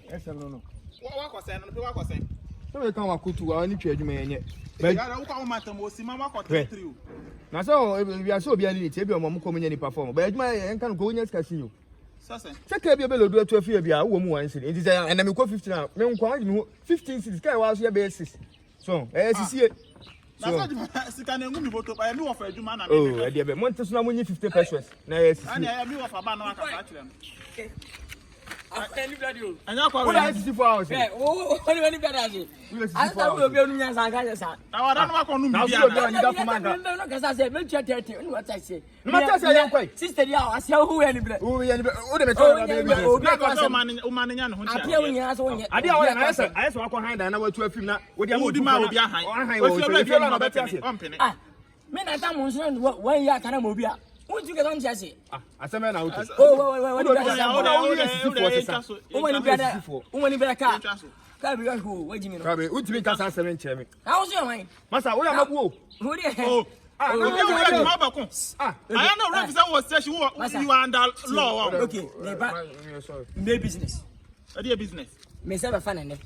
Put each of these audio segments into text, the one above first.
Yes, no. What was saying? What was saying? So we can't go to our new trade. But I don't want my most mama got through. Now, so we are so be a little table, Mamma coming any perform. But my can go in your casino. Check a bill do to a few of your woman. It is and I'm 15 now. 15 6 was your basis. So, as you see it. So, I knew of a human. Oh, I did. Montes now 50 pesos. Nice. I knew of a banana. And now, what I 64 hours. Oh, only better. I will be on your side. I don't know what I said. Make your 30. What I say. Sister, I say who anybody. Oh, yeah, I saw behind and I was to a film now. What do you want behind? Men, I don't know what you can move. What you get on Jesse? I said, man, out. Oh, when you better Kabi who? What do you mean? Kabi, what do you mean? That's 7 chairman. How's your mind? Master, what am I? Who do you I know represent was session you are under law. Okay, they business. A dear business. May serve fun in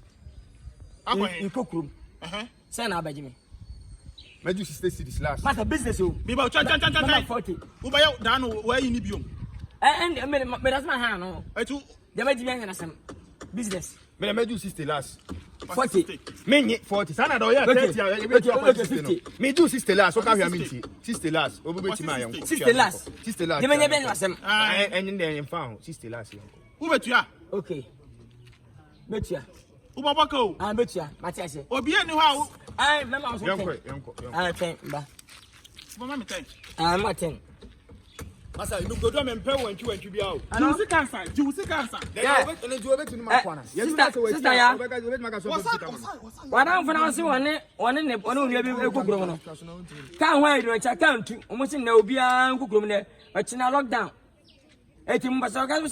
in cook room. Send our Benjamin. Made you stay this last. Master business, you be about 40. Who buy out down where you need you. And that's my hand. I too. They made you some business. But I made you sister last 40. Me 40. Sana do ya 30. Me do sister last. What can you mean? Sister last. Sister last. Sister last. They made you some. And then found sister last. Who bet you? Okay. Bet you. Who babako? I bet you. Matias. Obi enu how? I remember. I think. Mama thank. I'm at 10. Masa, you go down and pay when you be out. Juicy cancer. Yeah. Sister, yeah. What I'm for now, one in the one can't wait to check out. Almost in no be a cook room there, but in a lockdown. 18 months ago,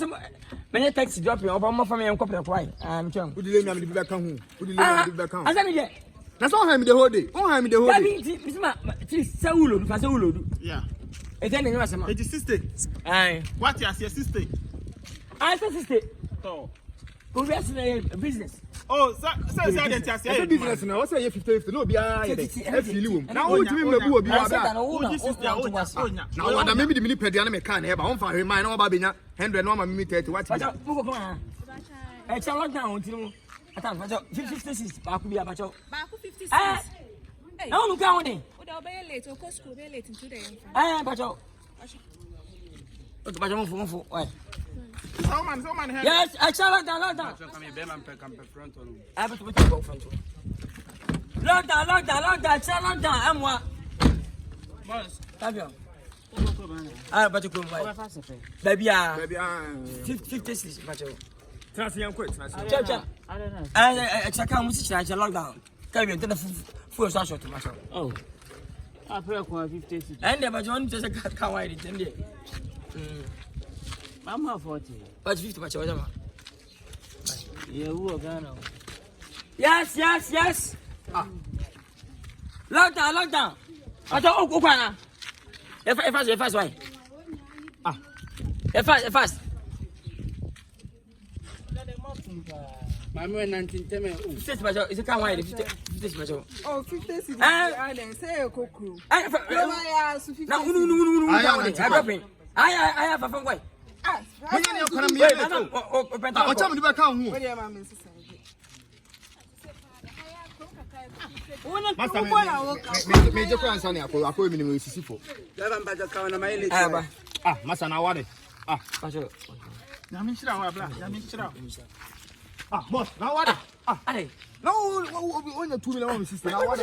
many taxi dropping over more from me and copy of wine. I'm John. Would you let me back home? Would you let me back home? I said, that's all I'm the whole day. Oh, I'm the whole day. Yeah. It is sister. Aye. What is your sister? I said sister. Oh. Who has a business? Oh, so business now. What's your 50? No, be now, what do you mean? Now, maybe the minute per day, I can't have on for my own Babina, 100 normal minute. What's I shall not down to I thought 56. I could be about 56. No, look out. Late or school late today. But yes, I shall not down. I have to go front. Lockdown, shall down. I'm what? I but to go baby, 56. Transient quick. I don't know. I check out lockdown. Come here to the full social to myself. Oh. I pray for 50. And never John just a kawaii. I'm 40. But 50 much whatever. Yeah, who are gonna? Yes. Lockdown. I thought, oh, if fast, why? If fast. My man 19 tell me. Is it can why 50 Oh, 50 cities. I then say a cook crew. I have a phone way. When you come here, what time do you come home? Major France on your call, minimum is for. Master, now what? Boss, now what? No, only 2 million sister. Now what?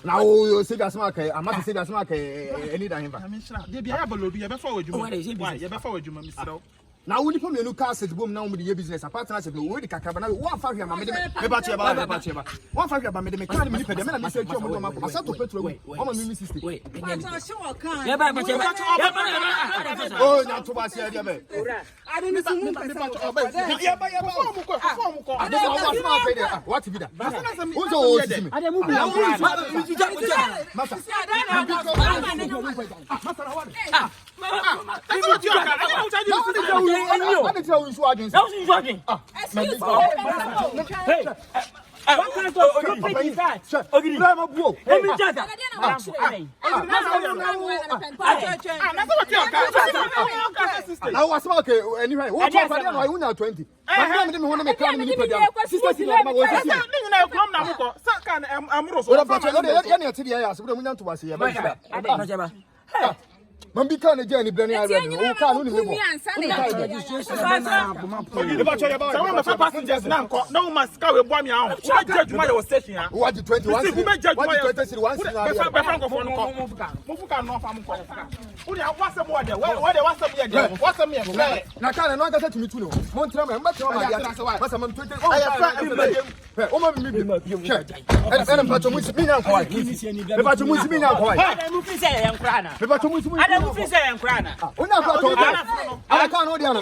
Now you say that's market. I must say that's market. Any time. They be able to be before you. Why? You before you, Mr. Now we put me no car set boom now with the business. A partnership. We the Kakabana. 1 5 year, Mamma. About 1 5 year, Mamma. The mechanic. The man. I said, I said to petrol. I'm a mini sister. Wait. Oh, not too much. I don't know. What to be done? Who's That's what you are. Man be kind of journey blending already. Oh, can't only live. Passengers now. No must go with one out. Judge my station. What the 21? Who may judge my station once? What's the word? What's the mean? Now, can't I get to me too? Montreal, I'm not sure. What's a man 20? Oh, my baby. And I'm about to miss me now. About to miss me now. I don't say I'm crying. About to miss me. I don't say I'm crying. I can't hold on.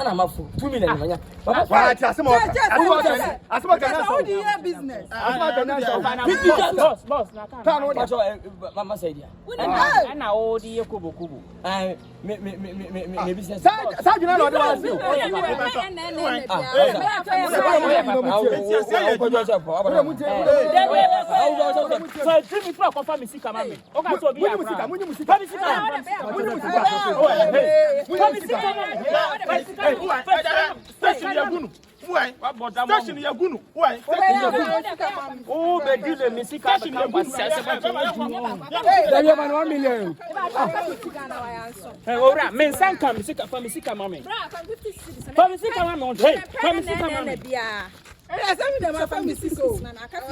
I'm for 2 million. Business. Mama said, and now all the Kubo Kubo. Business. Station Yagunu. Why? Station Yagunu. Why? Oh, the dealer, Missy Station Yagunu. 1 million. All right, men send come from Missika Mammy. From Missika Mammy. Hey, from Missika Mammy. Yes, I'm the family Cisco. I can't